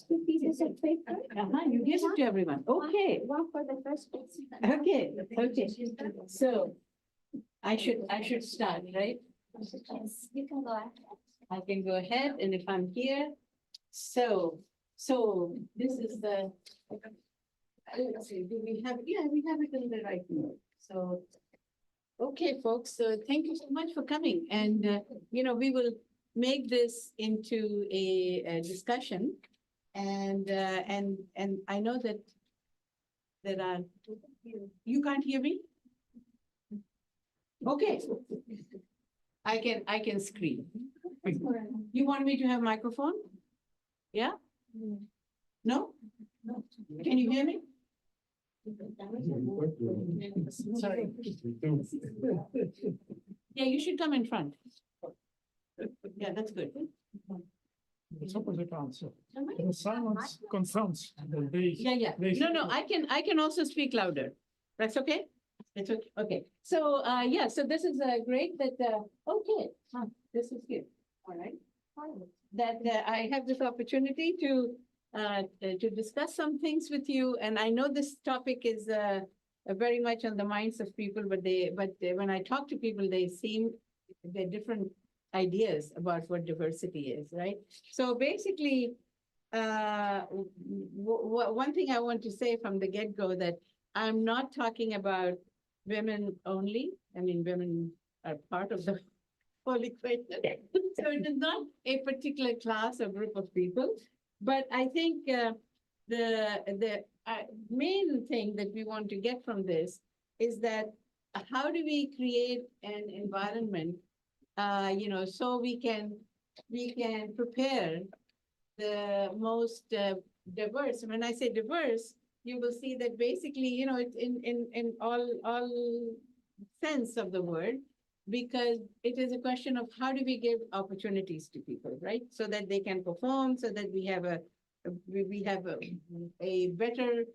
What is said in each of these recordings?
Two pieces of paper. You give it to everyone. Okay. One for the first person. Okay. Okay. So I should start, right? Yes, you can go ahead. I can go ahead, and if I'm here, so this is the. Let's see, do we have? Yeah, we have it in the right note. So, okay, folks. So thank you so much for coming, and we will make this into a discussion, and I know that there are. You can't hear me? Okay. I can scream. You want me to have microphone? Yeah? No? Can you hear me? Sorry. Yeah, you should come in front. Yeah, that's good. It's opposite answer. The silence confirms that they. Yeah. No, I can also speak louder. That's okay? It's okay. Okay. So yeah, so this is great that okay. This is good. All right. That I have this opportunity to discuss some things with you, and I know this topic is very much on the minds of people, but when I talk to people, they're different ideas about what diversity is, right? So basically, one thing I want to say from the get-go that I'm not talking about women only. I mean, women are part of the whole equation. So it is not a particular class or group of people, but I think the main thing that we want to get from this is that how do we create an environment, so we can prepare the most diverse. When I say diverse, you will see that basically, it's in all sense of the word, because it is a question of how do we give opportunities to people, right? So that they can perform, so that we have a better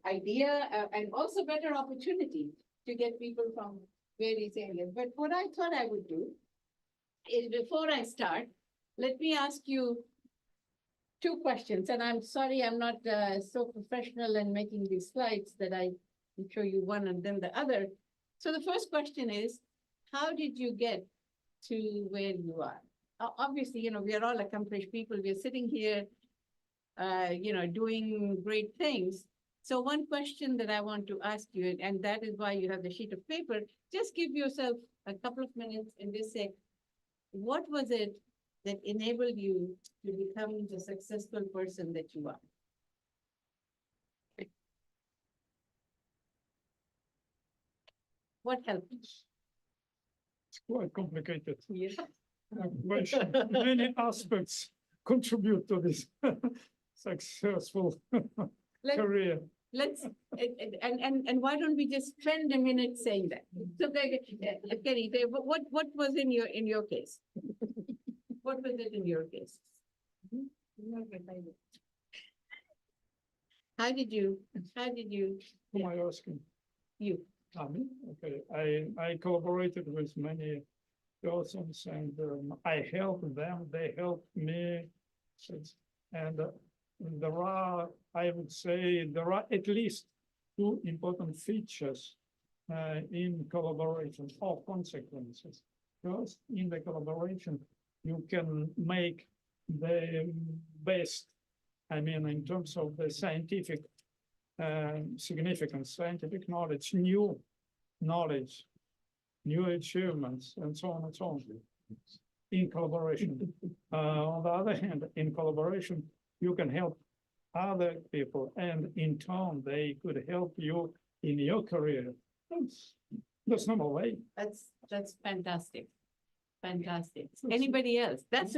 idea and also better opportunity to get people from various areas. But what I thought I would do is, before I start, let me ask you two questions. And I'm sorry, I'm not so professional in making these slides that I can show you one and then the other. So the first question is, how did you get to where you are? Obviously, we are all accomplished people. We're sitting here, doing great things. So one question that I want to ask you, and that is why you have the sheet of paper, just give yourself a couple of minutes and just say, what was it that enabled you to become the successful person that you are? What helped? It's quite complicated. Yes. Many aspects contribute to this successful career. Let's and why don't we just spend a minute saying that? So, Kenny, what was in your case? What was it in your case? How did you? Who am I asking? You. Okay. I collaborated with many persons, and I helped them. They helped me, and there are, I would say, there are at least two important features in collaboration or consequences. First, in the collaboration, you can make the best, in terms of the scientific significance, scientific knowledge, new achievements, and so on and so on, in collaboration. On the other hand, in collaboration, you can help other people, and in turn, they could help you in your career. That's number way. That's fantastic. Fantastic. Anybody else? That's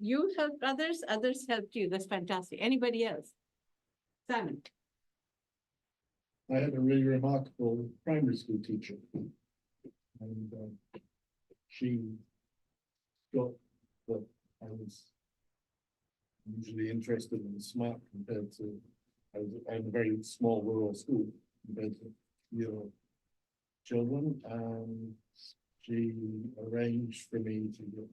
you helped others, others helped you. That's fantastic. Anybody else? Simon. I had a really remarkable primary school teacher, and she got that I was usually interested and smart compared to, I had a very small rural school compared to your children, and she arranged for me to get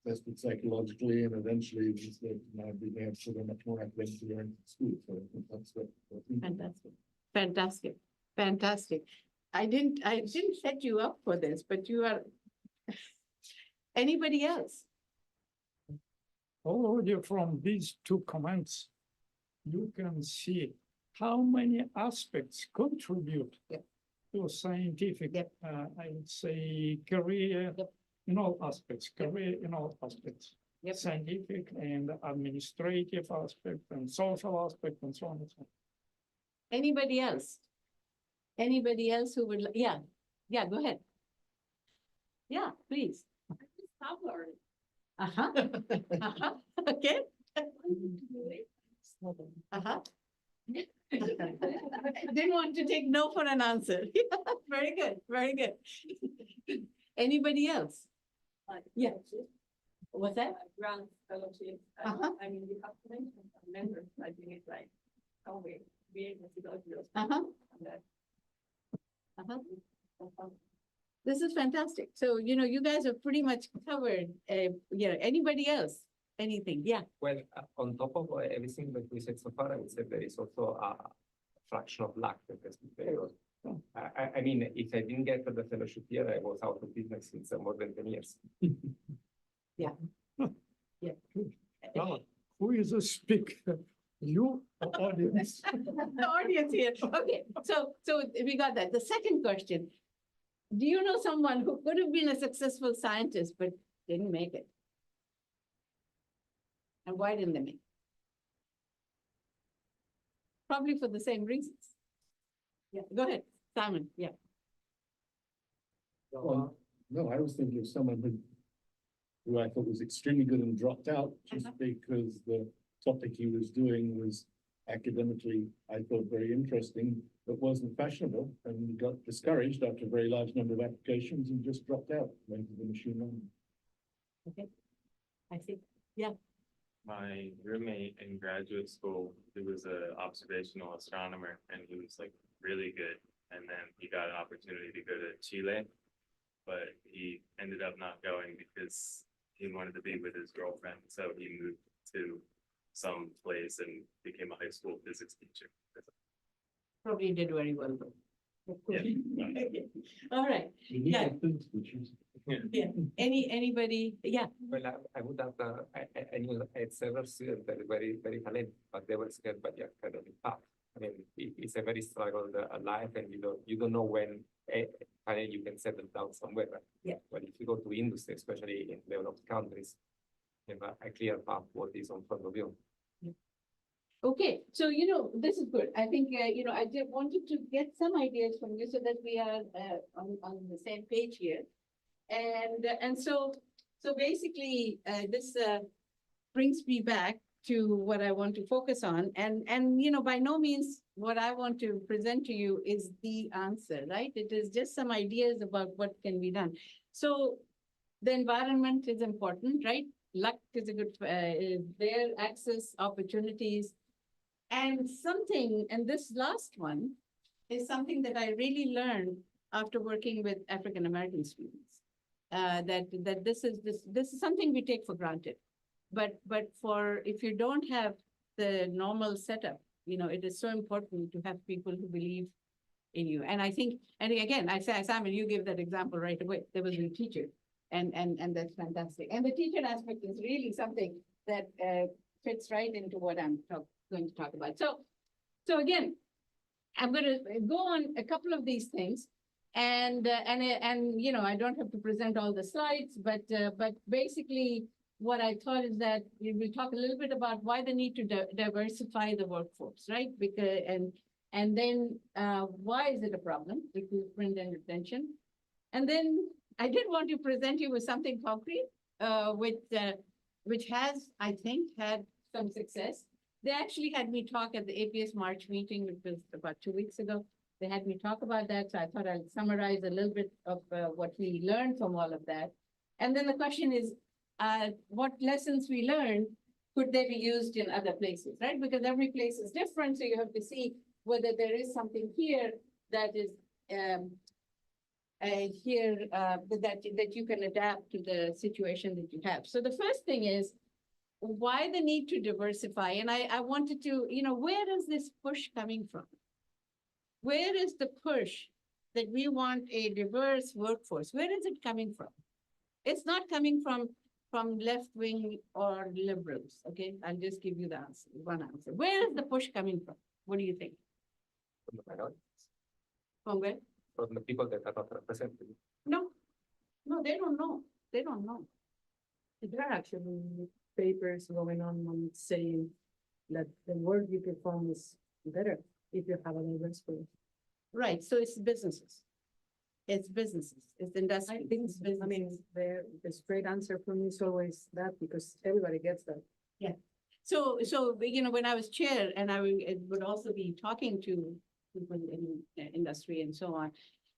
tested psychologically, and eventually these kids now being able to be much more athletic to learn in school. So I think that's what we- Fantastic, fantastic, fantastic. I didn't set you up for this, but you are. Anybody else? Already from these two comments, you can see how many aspects contribute Yep. to scientific, Yep. I would say, career Yep. in all aspects, Yep. career in all aspects. Yep. Scientific and administrative aspect and social aspect and so on and so on. Anybody else? Anybody else who would, yeah, go ahead. Yeah, please. Stop learning. Uh-huh, uh-huh, okay. Uh-huh. Didn't want to take no for an answer. Very good, very good. Anybody else? Yeah. What's that? Grant fellowship. Uh-huh. I mean, you have to mention some members, I think it's like, oh, we able to go to those. Uh-huh, and that- uh-huh. This is fantastic. So, you guys have pretty much covered, anybody else? Anything? Yeah. Well, on top of everything that we said so far, I would say there is also a fraction of luck that has been very good. I mean, if I didn't get the fellowship here, I was out of business since more than 10 years. Yeah. Now, who is a speaker? You or audience? The audience here. Okay, so we got that. The second question. Do you know someone who could have been a successful scientist but didn't make it? And why didn't they make it? Probably for the same reasons. Yeah, go ahead, Simon, yeah. No, I was thinking of someone who I thought was extremely good and dropped out just because the topic he was doing was academically, I thought, very interesting, but wasn't fashionable, and got discouraged after a very large number of applications and just dropped out, went to the machine learning. Okay, I think, My roommate in graduate school, he was an observational astronomer and he was like really good. And then he got an opportunity to go to Chile, but he ended up not going because he wanted to be with his girlfriend. So he moved to some place and became a high school physics teacher. probably did very well though. Yeah. Okay. All right, We need Yeah. a physics teachers. yeah, anybody, yeah, Well, I would have, I knew I had several students that were very talented, but they were scared by the academic path. I mean, it's a very struggled life, and you don't know when finally you can settle down somewhere. Right? Yeah. But if you go to industry, especially in developed countries, you have a clear path what is in front of you. okay, so this is good. I think, I just wanted to get some ideas from you so that we are on the same page here. And so basically, this brings me back to what I want to focus on. And by no means what I want to present to you is the answer, right? It is just some ideas about what can be done. So the environment is important, right? Luck is a good, their access, opportunities. And this last one is something that I really learned after working with African-American students. That this is something we take for granted. But if you don't have the normal setup, it is so important to have people who believe in you. And I think, and again, I say, Simon, you give that example right away. There was a teacher, and that's fantastic. And the teacher aspect is really something that fits right into what I'm going to talk about. So again, I'm going to go on a couple of these things. And I don't have to present all the slides, but basically what I thought is that we will talk a little bit about why the need to diversify the workforce, right? Because and then why is it a problem, recruitment and retention? And then I did want to present you with something concrete, which has, I think, had some success. They actually had me talk at the APS March meeting, which was about 2 weeks ago. They had me talk about that, so I thought I'll summarize a little bit of what we learned from all of that. And then the question is, what lessons we learned, could they be used in other places, right? Because every place is different, so you have to see whether there is something here that is here that you can adapt to the situation that you have. So the first thing is why the need to diversify, and I wanted to, where is this push coming from? Where is the push that we want a diverse workforce? Where is it coming from? It's not coming from left wing or liberals. Okay, I'll just give you the answer, one answer. Where is the push coming from? What do you think? From the minorities, From where? from the people that are not represented. No, they don't know. They don't know. There are actually papers going on saying that the work you perform is better if you have a diverse group. Right, so it's businesses. It's businesses, it's industry. I think, I mean, the straight answer for me is always that, because everybody gets that. So, when I was chair and would also be talking to people in the industry and so on.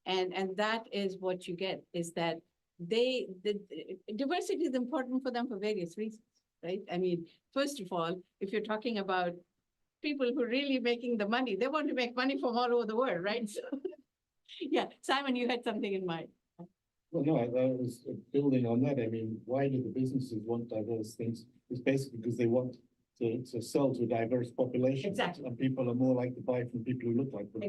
And that is what you get, is that the diversity is important for them for various reasons, right? I mean, first of all, if you're talking about people who are really making the money, they want to make money from all over the world, right? So, yeah, Simon, you had something in mind. Well, no, I was building on that. I mean, why do the businesses want diverse things? It's basically because they want to sell to a diverse population. Exactly. And people are more likely to buy from people who look like them.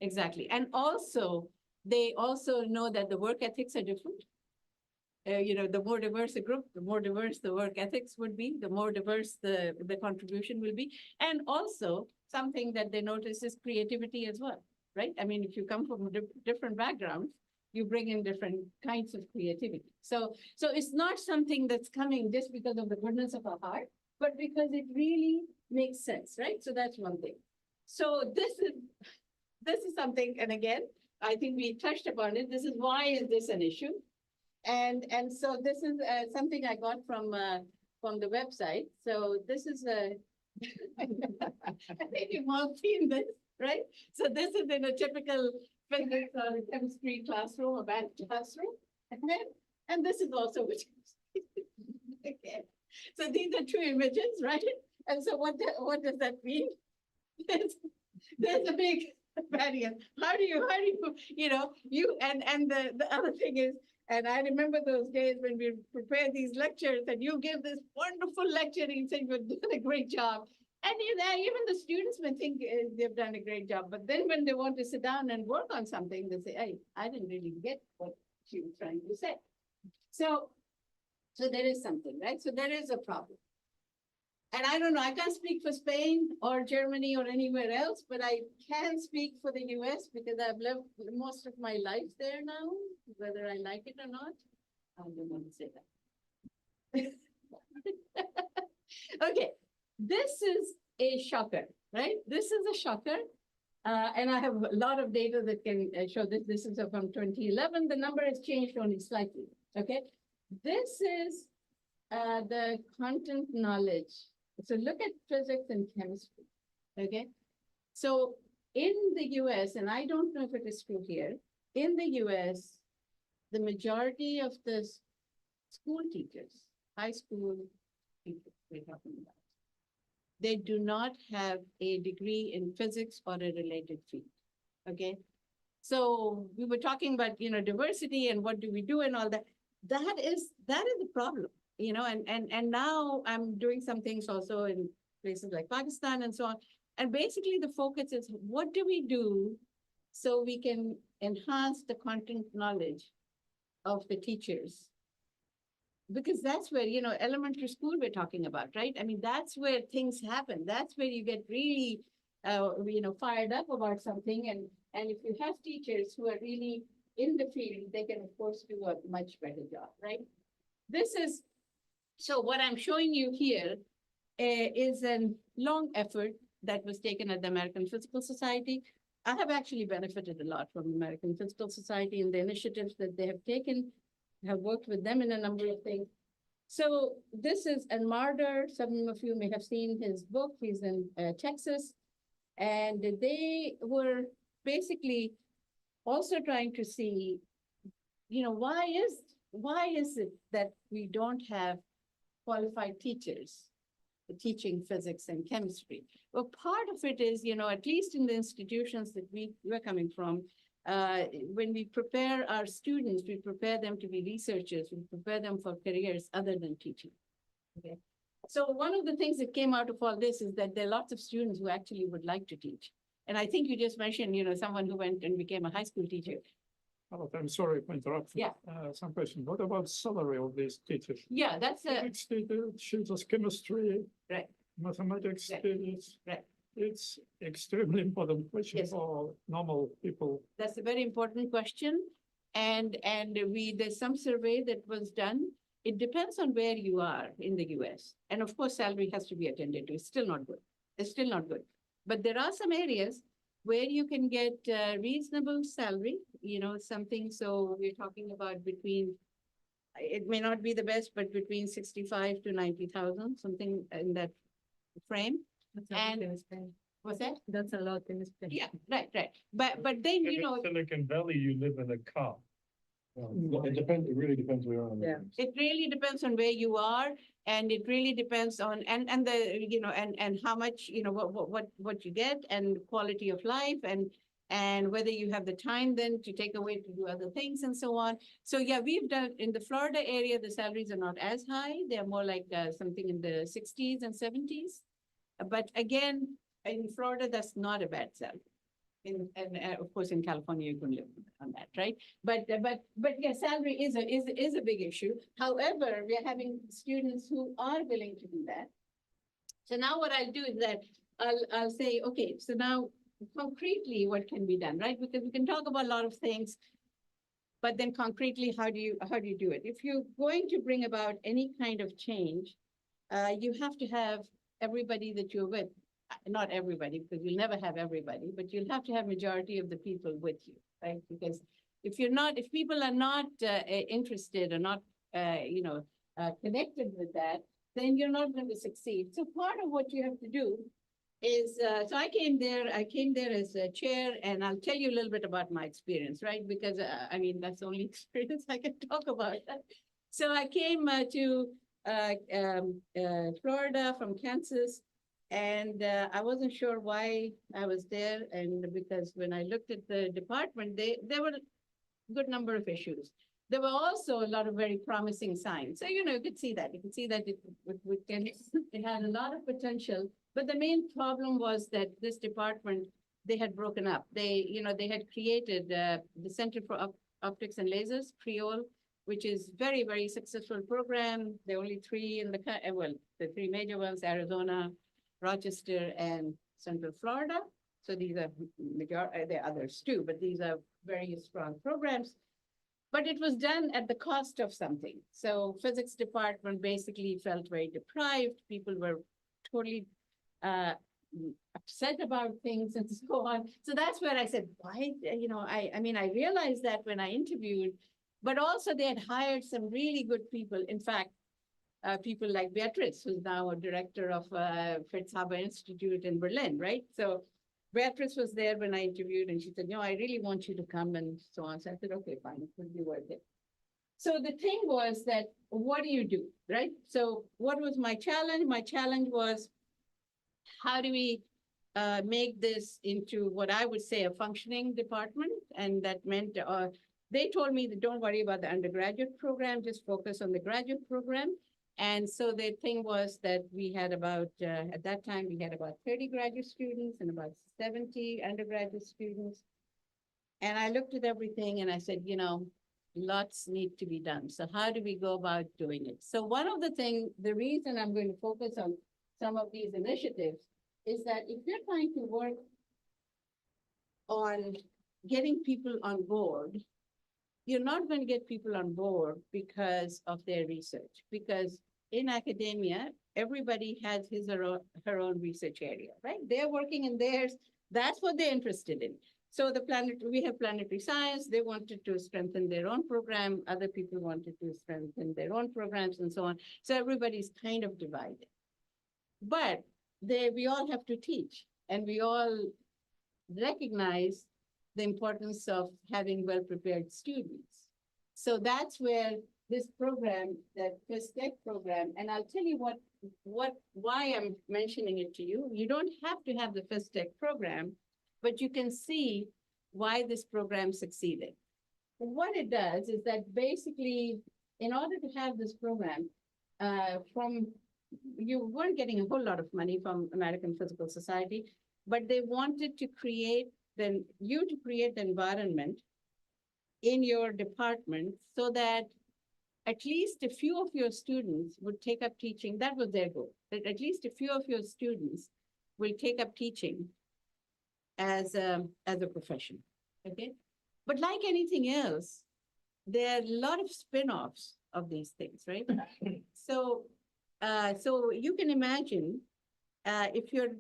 Exactly. And also, they also know that the work ethics are different. The more diverse a group, the more diverse the work ethics would be, the more diverse the contribution will be. And also, something that they notice is creativity as well, right? I mean, if you come from different backgrounds, you bring in different kinds of creativity. So it's not something that's coming just because of the goodness of our heart, but because it really makes sense, right? So that's one thing. So this is something, and again, I think we touched upon it. This is why is this an issue? And so this is something I got from the website. So this is I think you've all seen this, right? So this is in a typical physics or chemistry classroom, a bad classroom. And this is also what you see. Okay. So these are two images, right? And so what does that mean? There's a big barrier. How do you and the other thing is, and I remember those days when we prepared these lectures and you give this wonderful lecture and you say you're doing a great job. And even the students may think they've done a great job, but then when they want to sit down and work on something, they say, hey, I didn't really get what she was trying to say. So there is something, right? So there is a problem. And I don't know, I can't speak for Spain or Germany or anywhere else, but I can speak for the US because I've lived most of my life there now, whether I like it or not. I don't want to say that. Okay, this is a shocker, right? This is a shocker. And I have a lot of data that can show this. This is from 2011. The number has changed only slightly, okay? This is the content knowledge. So look at physics and chemistry, okay? So in the US, and I don't know if it is true here, in the US, the majority of the school teachers, high school teachers we're talking about, they do not have a degree in physics or a related field, okay? So we were talking about, diversity and what do we do and all that. That is the problem. And now I'm doing some things also in places like Pakistan and so on. And basically the focus is what do we do so we can enhance the content knowledge of the teachers? Because that's where, elementary school we're talking about, right? I mean, that's where things happen. That's where you get really, fired up about something. And if you have teachers who are really in the field, they can, of course, do a much better job, right? So what I'm showing you here is a long effort that was taken at the American Physical Society. I have actually benefited a lot from the American Physical Society and the initiatives that they have taken. I have worked with them in a number of things. So this is Marder. Some of you may have seen his book. He's in Texas. And they were basically also trying to see, why is it that we don't have qualified teachers teaching physics and chemistry? Well, part of it is, at least in the institutions that we were coming from, when we prepare our students, we prepare them to be researchers, we prepare them for careers other than teaching. Okay. So one of the things that came out of all this is that there are lots of students who actually would like to teach. And I think you just mentioned, someone who went and became a high school teacher. Talat, I'm sorry for interrupting. Yeah. Some question. What about salary of these teachers? Yeah, that's a, Physics teachers, chemistry. Right. Mathematics Right. teachers. Right. It's extremely important question Yes. for normal people. that's a very important question. And there's some survey that was done. It depends on where you are in the US. And of course, salary has to be attended to. It's still not good. It's still not good. But there are some areas where you can get reasonable salary, something. So we're talking about between, it may not be the best, but between 65 to 90,000, something in that frame. That's a lot And- in Spain. What's that? That's a lot in Spain. Yeah, right. But then, Silicon Valley, you live in a car. It depends, it really depends where you are. Yeah. it really depends on where you are, and it really depends on, and how much, what you get, and quality of life, and whether you have the time then to take away to do other things and so on. So yeah, we've done, in the Florida area, the salaries are not as high. They're more like something in the 60s and 70s. But again, in Florida, that's not a bad salary. And of course, in California, you can live on that, right? But yeah, salary is a big issue. However, we are having students who are willing to do that. So now what I'll do is that I'll say, okay, so now concretely, what can be done, right? Because we can talk about a lot of things, but then concretely, how do you do it? If you're going to bring about any kind of change, you have to have everybody that you're with. Not everybody, because you'll never have everybody, but you'll have to have majority of the people with you, right? Because if people are not interested or not, connected with that, then you're not going to succeed. So part of what you have to do is, so I came there as a chair, and I'll tell you a little bit about my experience, right? Because that's the only experience I can talk about. So I came to Florida from Kansas. And I wasn't sure why I was there. And because when I looked at the department, there were a good number of issues. There were also a lot of very promising signs. So, you could see that. You could see that it had a lot of potential. But the main problem was that this department, they had broken up. They had created the Center for Optics and Lasers, CREOL, which is very, very successful program. There are only three the three major ones, Arizona, Rochester, and Central Florida. So these are there are others too, but these are very strong programs. But it was done at the cost of something. So physics department basically felt very deprived. People were totally upset about things and so on. So that's where I said, why, I realized that when I interviewed, but also they had hired some really good people. In fact, people like Beatrice, who's now a director of Fritz Haber Institute in Berlin, right? So Beatrice was there when I interviewed, and she said, no, I really want you to come, and so on. So I said, okay, fine, it would be worth it. So the thing was that, what do you do, right? So what was my challenge? My challenge was, how do we make this into what I would say a functioning department? And that meant, they told me that don't worry about the undergraduate program, just focus on the graduate program. And so the thing was that we had about, at that time, we had about 30 graduate students and about 70 undergraduate students. And I looked at everything and I said, lots need to be done. So how do we go about doing it? So one of the reason I'm going to focus on some of these initiatives is that if you're trying to work on getting people on board, you're not going to get people on board because of their research, because in academia, everybody has his or her own research area, right? They're working in theirs. That's what they're interested in. So we have planetary science. They wanted to strengthen their own program. Other people wanted to strengthen their own programs and so on. So everybody's kind of divided. But we all have to teach, and we all recognize the importance of having well-prepared students. So that's where this program, that FISTech program, and I'll tell you why I'm mentioning it to you. You don't have to have the FISTech program, but you can see why this program succeeded. What it does is that basically, in order to have this program, you weren't getting a whole lot of money from American Physical Society, but they wanted to create the environment in your department so that at least a few of your students would take up teaching. That was their goal, that at least a few of your students will take up teaching as a profession, okay? But like anything else, there are a lot of spin-offs of these things, right? So you can imagine if you're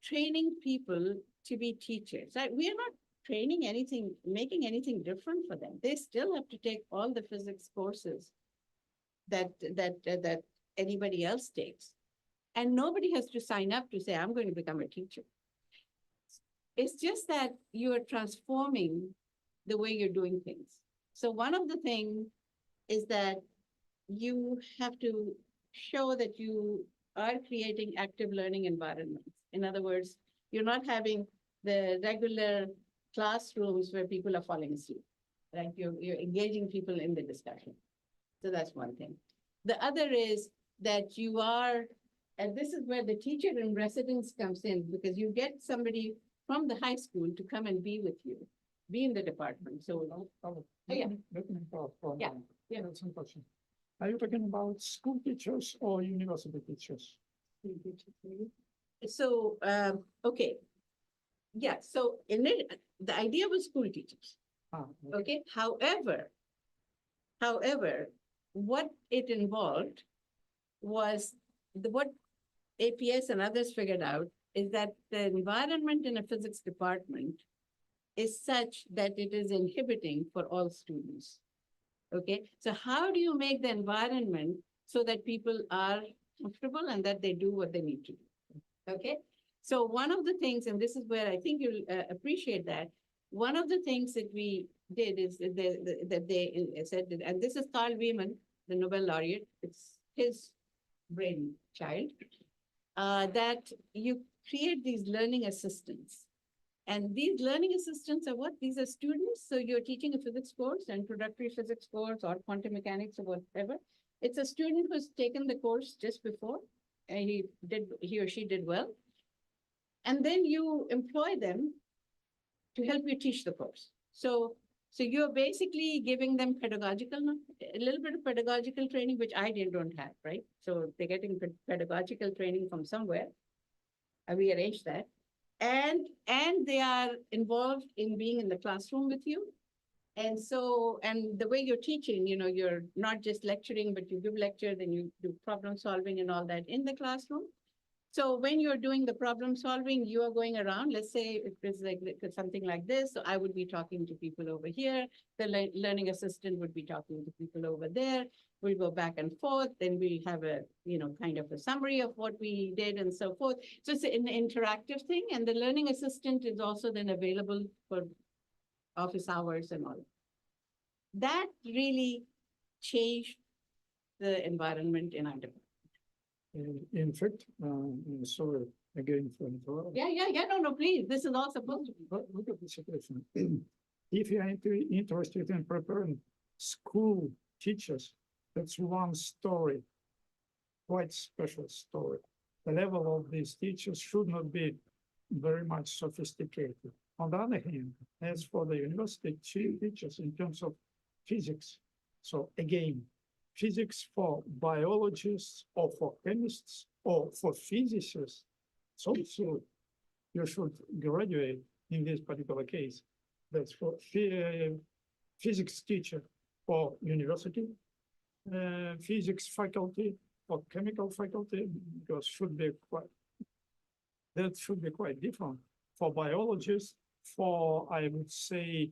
training people to be teachers, right? We are not training anything, making anything different for them. They still have to take all the physics courses that anybody else takes. And nobody has to sign up to say, I'm going to become a teacher. It's just that you are transforming the way you're doing things. So one of the things is that you have to show that you are creating active learning environments. In other words, you're not having the regular classrooms where people are falling asleep, right? You're engaging people in the discussion. So that's one thing. The other is that you are, and this is where the teacher in residence comes in, because you get somebody from the high school to come and be with you, be in the department. So, yeah. Let me talk for a Yeah, moment. yeah. That's one question. Are you talking about school teachers or university teachers? So, okay. Yeah, so the idea was school teachers, Ah, okay? However, what it involved was what APS and others figured out is that the environment in a physics department is such that it is inhibiting for all students. Okay, so how do you make the environment so that people are comfortable and that they do what they need to do? Okay, so one of the things, and this is where I think you'll appreciate that, one of the things that we did is that they said, and this is Carl Wieman, the Nobel laureate, it's his brainchild, that you create these learning assistants. And these learning assistants are what? These are students. So you're teaching a physics course, introductory physics course or quantum mechanics or whatever. It's a student who's taken the course just before and he or she did well. And then you employ them to help you teach the course. So you're basically giving them a little bit of pedagogical training, which I don't have, right? So they're getting pedagogical training from somewhere. We arrange that. And they are involved in being in the classroom with you. And so, and the way you're teaching, you're not just lecturing, but you give lecture, then you do problem solving and all that in the classroom. So when you're doing the problem solving, you are going around, let's say it is like something like this. So I would be talking to people over here. The learning assistant would be talking to people over there. We'll go back and forth. Then we'll have a, kind of a summary of what we did and so forth. So it's an interactive thing. And the learning assistant is also then available for office hours and all. That really changed the environment in our department. In fact, sorry again for interrupting. Yeah, no, please. This is all supposed to be. But look at the situation. If you are interested in preparing school teachers, that's one story, quite special story. The level of these teachers should not be very much sophisticated. On the other hand, as for the university teachers in terms of physics, so again, physics for biologists or for chemists or for physicists, so you should graduate in this particular case. That's for physics teacher for university, physics faculty or chemical faculty, because that should be quite different. For biologists, for I would say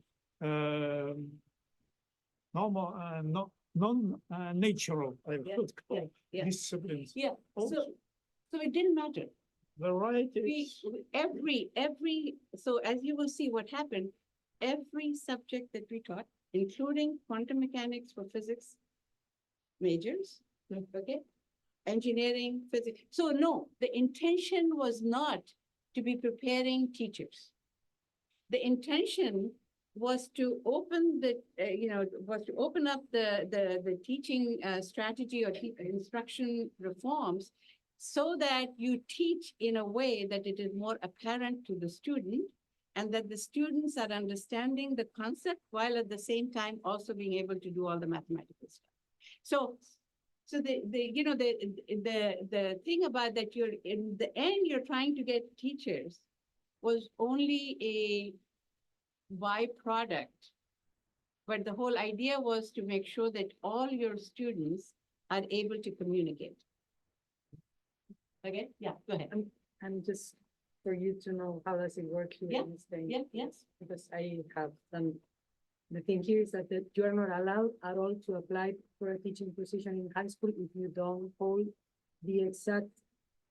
normal, non-natural, I would call disciplines. Yeah, Also, so it didn't matter. the right is So as you will see what happened, every subject that we taught, including quantum mechanics for physics majors, okay, engineering, physics. So no, the intention was not to be preparing teachers. The intention was to open was to open up the teaching strategy or instruction reforms so that you teach in a way that it is more apparent to the student and that the students are understanding the concept while at the same time also being able to do all the mathematical stuff. So the thing about that you're in the end, you're trying to get teachers was only a byproduct. But the whole idea was to make sure that all your students are able to communicate. Okay, yeah, go ahead. And just for you to know how does it work here Yeah, in Spain. Yeah, yes, Because I have done, the thing here is that you are not allowed at all to apply for a teaching position in high school if you don't hold the exact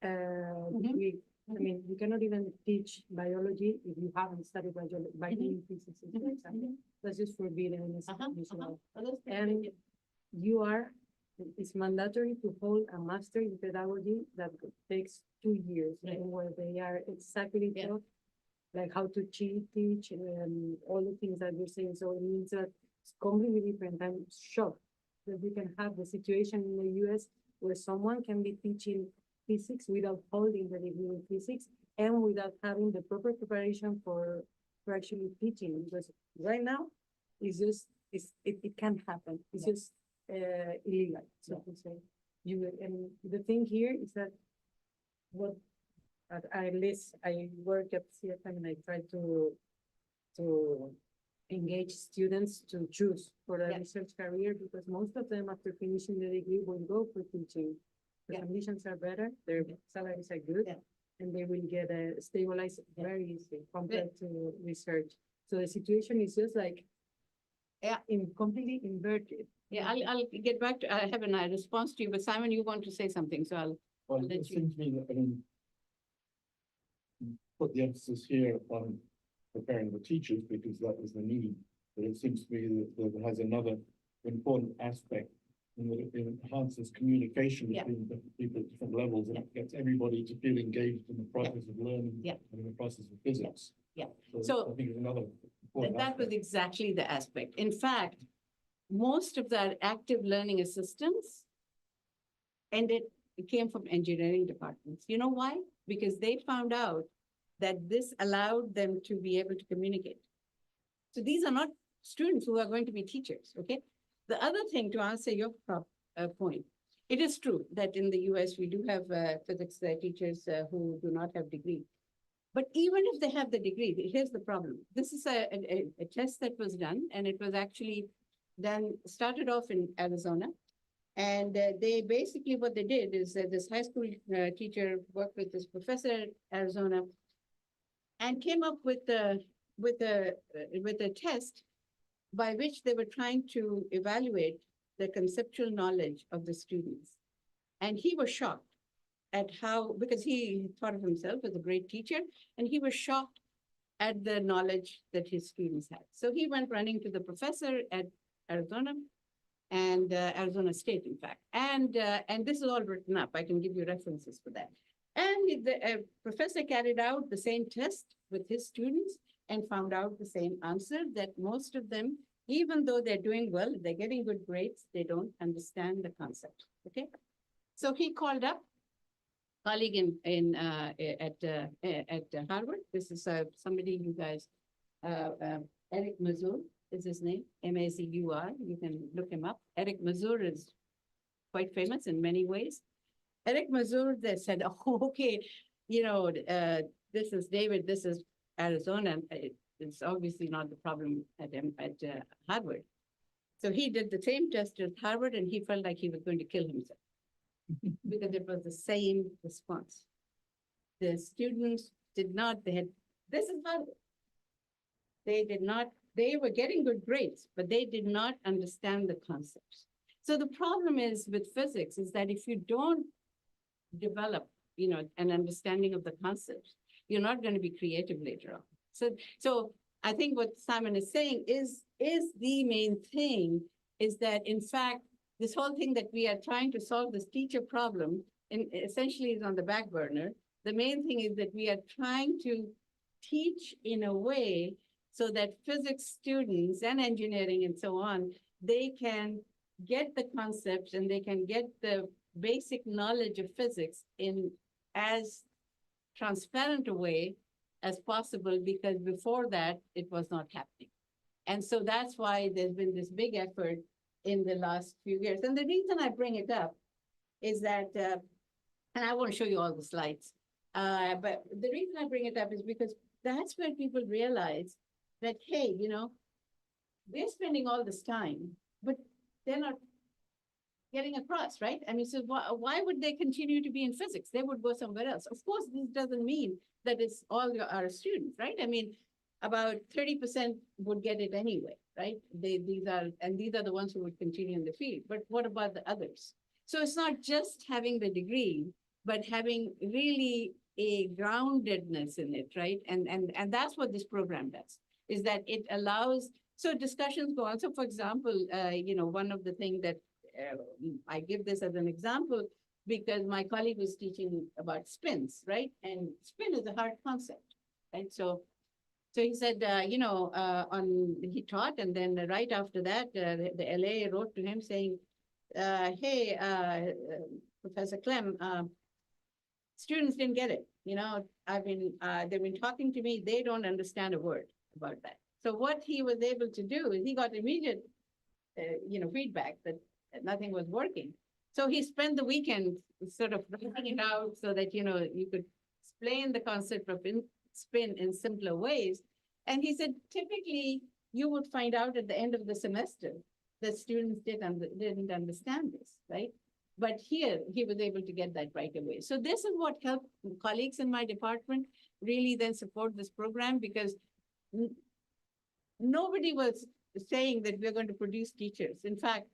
degree. I mean, you cannot even teach biology if you haven't studied biology, physics, for example. That's just forbidden in this law. And you are, it's mandatory to hold a master in pedagogy that takes 2 years, Right. and where they are exactly Yeah. taught, like how to teach, and all the things that you're saying. So it means that it's completely different. I'm shocked that you can have the situation in the US where someone can be teaching physics without holding the degree in physics and without having the proper preparation for actually teaching. Because right now, it's just, it can't happen. It's just illegal, so to say. And the thing here is that what, at least I work at CFM and I try to engage students to choose for a Yeah. research career, because most of them after finishing the degree will go for teaching. The Yeah. conditions are better, their salaries are good, Yeah. and they will get stabilized very easily compared to research. So the situation is just like completely inverted. Yeah, I'll get back to, I have a response to you, but Simon, you want to say something, so I'll. Well, Let it you- seems to me that, I mean, put the emphasis here on preparing the teachers because that is the need. But it seems to me that it has another important aspect in that it enhances communication Yeah. between different people at different levels and it gets everybody to feel engaged in the process of learning Yeah. and in the process of physics. Yeah. So So- I think it's another important That was aspect. exactly the aspect. In fact, most of the active learning assistants it came from engineering departments. You know why? Because they found out that this allowed them to be able to communicate. So these are not students who are going to be teachers, okay? The other thing, to answer your point, it is true that in the US, we do have physics teachers who do not have degree. But even if they have the degree, here's the problem. This is a test that was done, and it was actually started off in Arizona. And they basically, what they did is that this high school teacher worked with this professor at Arizona and came up with a test by which they were trying to evaluate the conceptual knowledge of the students. And he was shocked at how, because he thought of himself as a great teacher, and he was shocked at the knowledge that his students had. So he went running to the professor at Arizona and Arizona State, in fact. And this is all written up. I can give you references for that. And the professor carried out the same test with his students and found out the same answer, that most of them, even though they're doing well, they're getting good grades, they don't understand the concept, okay? So he called up a colleague at Harvard. This is somebody you guys, Eric Mazur is his name, M-A-Z-U-R. You can look him up. Eric Mazur is quite famous in many ways. Eric Mazur, they said, oh, okay, this is David, this is Arizona. It's obviously not the problem at Harvard. So he did the same test at Harvard and he felt like he was going to kill himself because it was the same response. The students did not, this is Harvard. They were getting good grades, but they did not understand the concepts. So the problem is with physics is that if you don't develop, an understanding of the concepts, you're not going to be creative later on. So I think what Simon is saying is the main thing is that, in fact, this whole thing that we are trying to solve this teacher problem essentially is on the back burner. The main thing is that we are trying to teach in a way so that physics students and engineering and so on, they can get the concepts and they can get the basic knowledge of physics in as transparent a way as possible, because before that, it was not happening. And so that's why there's been this big effort in the last few years. And the reason I bring it up is that, and I won't show you all the slides, but the reason I bring it up is because that's where people realize that, hey, they're spending all this time, but they're not getting across, right? I mean, so why would they continue to be in physics? They would go somewhere else. Of course, this doesn't mean that it's all our students, right? I mean, about 30% would get it anyway, right? These are the ones who would continue in the field. But what about the others? So it's not just having the degree, but having really a groundedness in it, right? And that's what this program does, is that it allows, so discussions go on. So for example, one of the things that I give this as an example because my colleague was teaching about spins, right? And spin is a hard concept, right? So he said, he taught, and then right after that, the LA wrote to him saying, hey, Professor Clem, students didn't get it. They've been talking to me, they don't understand a word about that. So what he was able to do is he got immediate, feedback that nothing was working. So he spent the weekend sort of writing it out so that, you could explain the concept of spin in simpler ways. And he said, typically, you would find out at the end of the semester that students didn't understand this, right? But here, he was able to get that right away. So this is what helped colleagues in my department really then support this program, because nobody was saying that we're going to produce teachers. In fact,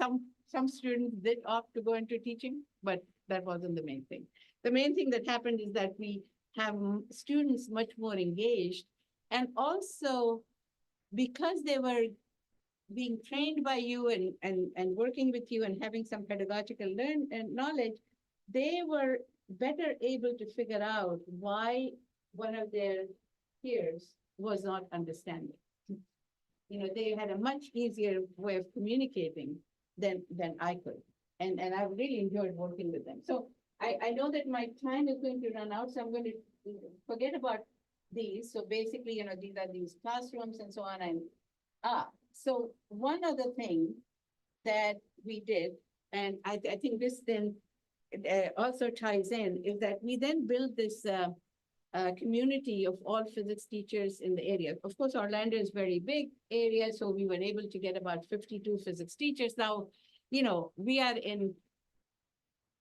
some students did opt to go into teaching, but that wasn't the main thing. The main thing that happened is that we have students much more engaged, and also because they were being trained by you and working with you and having some pedagogical knowledge, they were better able to figure out why one of their peers was not understanding. They had a much easier way of communicating than I could. And I really enjoyed working with them. So I know that my time is going to run out, so I'm going to forget about these. So basically, these are these classrooms and so on. And so one other thing that we did, and I think this then also ties in, is that we then built this community of all physics teachers in the area. Of course, Orlando is a very big area, so we were able to get about 52 physics teachers. Now, we are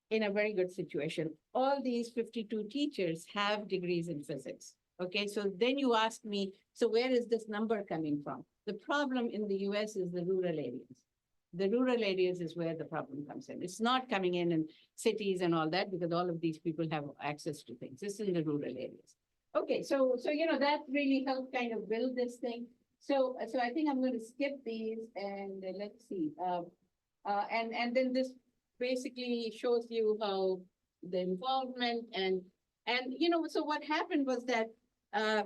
in a very good situation. All these 52 teachers have degrees in physics. Okay, so then you ask me, so where is this number coming from? The problem in the US is the rural areas. The rural areas is where the problem comes in. It's not coming in cities and all that, because all of these people have access to things. It's in the rural areas. Okay, so that really helped kind of build this thing. So I think I'm going to skip these and let's see. And then this basically shows you how the involvement and so what happened was that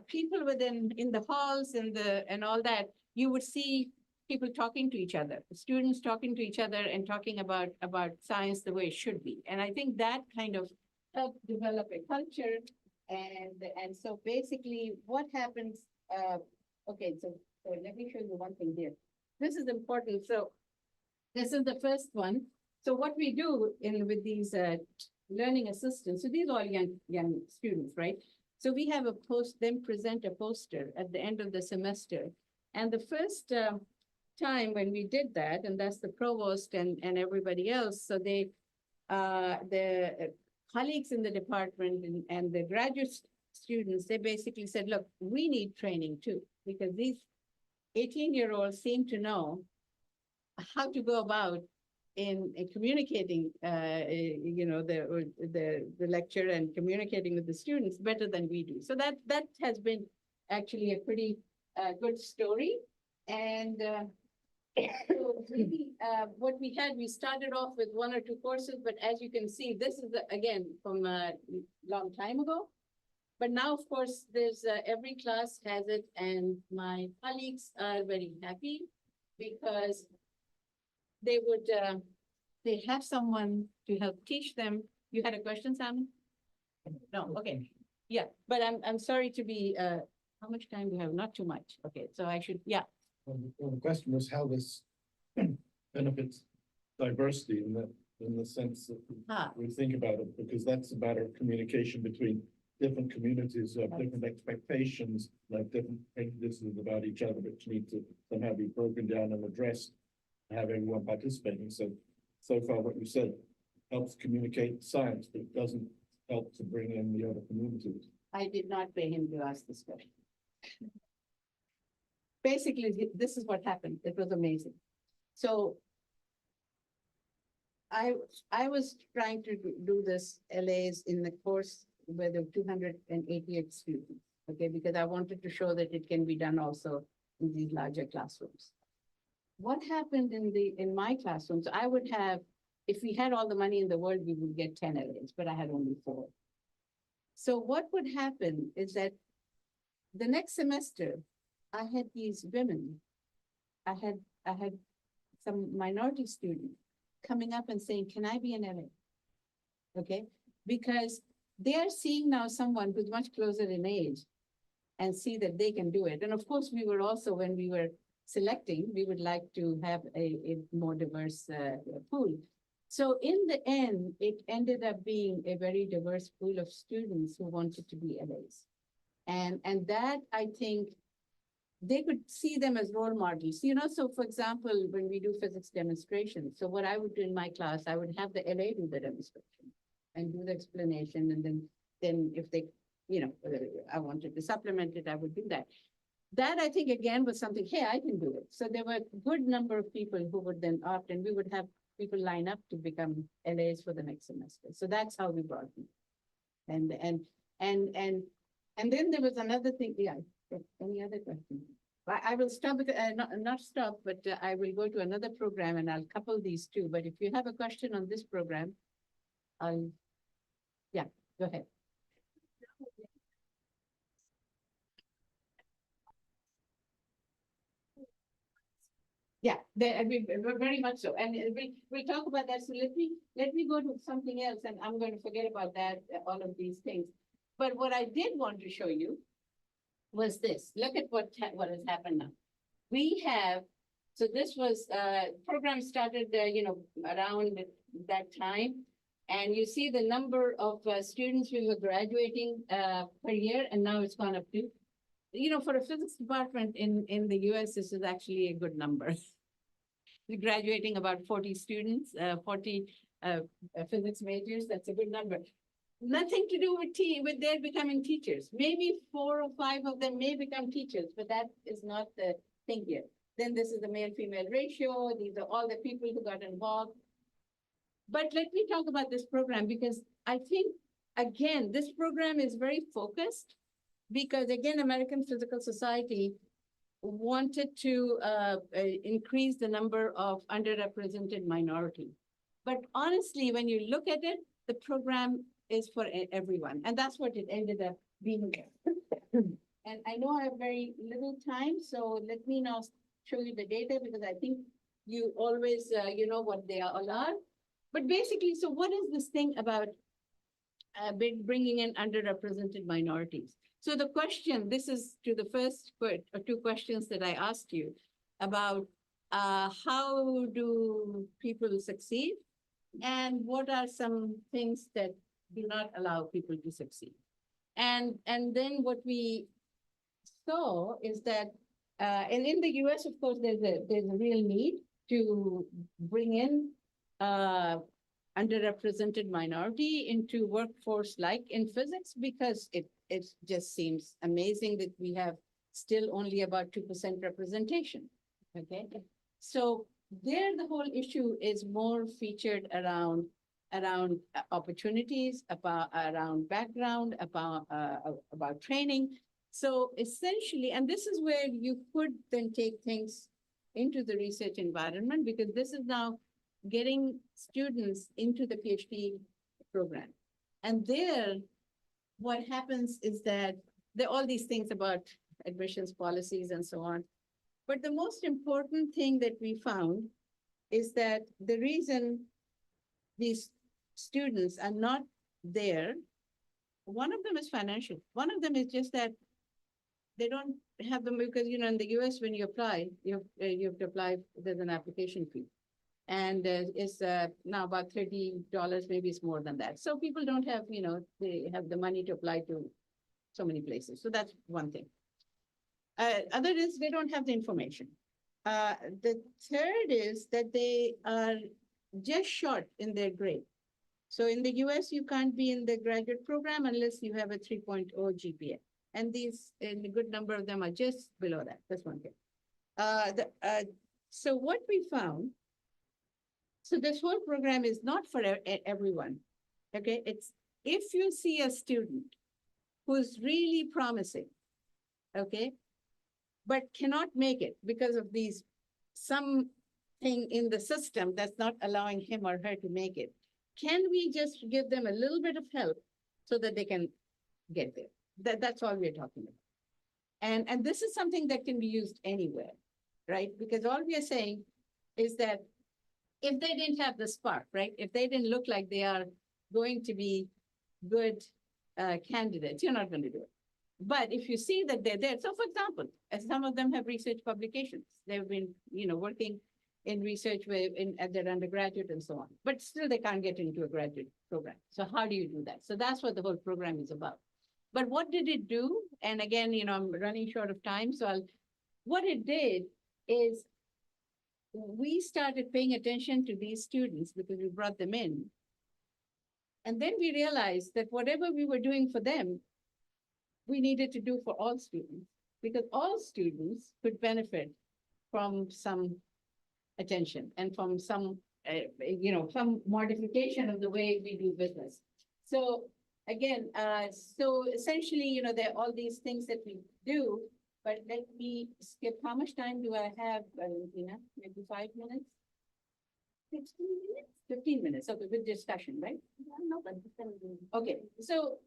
people within in the halls and all that, you would see people talking to each other, students talking to each other and talking about science the way it should be. And I think that kind of helped develop a culture. And so basically what happens, okay, so let me show you one thing here. This is important. So this is the first one. So what we do with these learning assistants, so these are all young students, right? So we have them present a poster at the end of the semester. And the first time when we did that, and that's the provost and everybody else, so the colleagues in the department and the graduate students, they basically said, look, we need training too, because these 18-year-olds seem to know how to go about in communicating, the lecture and communicating with the students better than we do. So that has been actually a pretty good story. And so maybe what we started off with 1 or 2 courses, but as you can see, this is again from a long time ago. But now, of course, there's, every class has it, and my colleagues are very happy because they would, they have someone to help teach them. You had a question, Simon? No, okay. Yeah, but I'm sorry to be, how much time do you have? Not too much. Okay, so I should, yeah. Well, the question was how this benefits diversity in the sense that Ah. we think about it, because that's a matter of communication between different communities who have different expectations, like different prejudices about each other, which need to somehow be broken down and addressed, and have everyone participating. So far what you said helps communicate science, but it doesn't help to bring in the other communities. I did not pay him to ask this question. Basically, this is what happened. It was amazing. So I was trying to do this LAs in the course where there were 288 students, okay, because I wanted to show that it can be done also in these larger classrooms. What happened in my classrooms, I would have, if we had all the money in the world, we would get 10 LAs, but I had only 4. So what would happen is that the next semester, I had these women, I had some minority students coming up and saying, can I be an LA? Okay, because they are seeing now someone who's much closer in age and see that they can do it. And of course, we were also, when we were selecting, we would like to have a more diverse pool. So in the end, it ended up being a very diverse pool of students who wanted to be LAs. And that, I think, they could see them as role models. You know, so for example, when we do physics demonstrations, so what I would do in my class, I would have the LA do the demonstration and do the explanation. And then if they, you know, I wanted to supplement it, I would do that. That I think again was something, hey, I can do it. So there were a good number of people who would then opt, and we would have people line up to become LAs for the next semester. So that's how we brought them. And then there was another thing. Yeah, any other question? I will stop it, not stop, but I will go to another program and I'll couple these two. But if you have a question on this program, yeah, go ahead. Yeah, very much so. And we'll talk about that. So let me go to something else, and I'm going to forget about that, all of these things. But what I did want to show you was this. Look at what has happened now. We have, so this was, program started, you know, around that time. And you see the number of students we were graduating per year, and now it's gone up to, you know, for a physics department in the US, this is actually a good number. We're graduating about 40 students, 40 physics majors. That's a good number. Nothing to do with their becoming teachers. Maybe 4 or 5 of them may become teachers, but that is not the thing here. Then this is the male-female ratio. These are all the people who got involved. But let me talk about this program, because I think, again, this program is very focused, because again, American Physical Society wanted to increase the number of underrepresented minority. But honestly, when you look at it, the program is for everyone. And that's what it ended up being. And I know I have very little time, so let me now show you the data, because I think you always, you know what they all are. But basically, so what is this thing about bringing in underrepresented minorities? So the question, this is to the first 2 questions that I asked you about how do people succeed, and what are some things that do not allow people to succeed. And then what we saw is that, and in the US, of course, there's a real need to bring in underrepresented minority into workforce like in physics, because it just seems amazing that we have still only about 2% representation, okay? So there, the whole issue is more featured around opportunities, around background, about training. So essentially, and this is where you could then take things into the research environment, because this is now getting students into the PhD program. And there, what happens is that there are all these things about admissions policies and so on. But the most important thing that we found is that the reason these students are not there, one of them is financial. One of them is just that they don't have them because, you know, in the US, when you apply, you have to apply, there's an application fee. And it's now about $30, maybe it's more than that. So people don't have, you know, they have the money to apply to so many places. So that's one thing. Other is they don't have the information. The third is that they are just short in their grade. So in the US, you can't be in the graduate program unless you have a 3.0 GPA. And these, and a good number of them are just below that. That's one thing. So what we found, so this whole program is not for everyone, okay? It's if you see a student who's really promising, okay, but cannot make it because of these, something in the system that's not allowing him or her to make it, can we just give them a little bit of help so that they can get there? That's all we're talking about. And this is something that can be used anywhere, right? Because all we are saying is that if they didn't have the spark, right? If they didn't look like they are going to be good candidates, you're not going to do it. But if you see that they're there, so for example, some of them have research publications. They've been, you know, working in research at their undergraduate and so on, but still they can't get into a graduate program. So how do you do that? So that's what the whole program is about. But what did it do? And again, you know, I'm running short of time. So what it did is we started paying attention to these students because we brought them in. And then we realized that whatever we were doing for them, we needed to do for all students, because all students could benefit from some attention and from some, you know, some modification of the way we do business. So again, so essentially, you know, there are all these things that we do, but let me skip. How much time do I have, Valentina? Maybe 5 minutes? 15 minutes? 15 minutes, okay, with discussion, right? No, but okay, so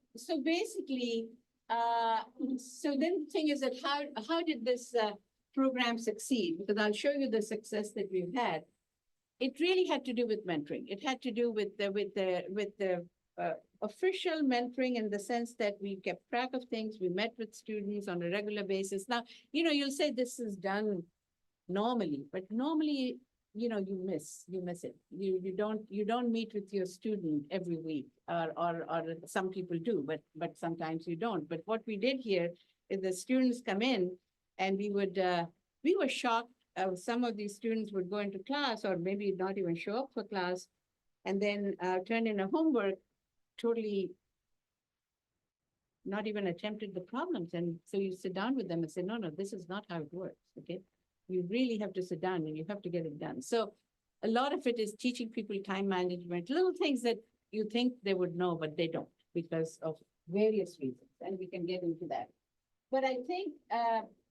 basically, so then the thing is that how did this program succeed? Because I'll show you the success that we've had. It really had to do with mentoring. It had to do with the official mentoring in the sense that we kept track of things. We met with students on a regular basis. Now, you know, you'll say this is done normally, but normally, you know, you miss it. You don't meet with your student every week, or some people do, but sometimes you don't. But what we did here is the students come in, and we were shocked. Some of these students would go into class, or maybe not even show up for class, and then turn in a homework, totally not even attempted the problems. And so you sit down with them and say, no, this is not how it works, okay? You really have to sit down and you have to get it done. So a lot of it is teaching people time management, little things that you think they would know, but they don't because of various reasons. And we can get into that. But I think,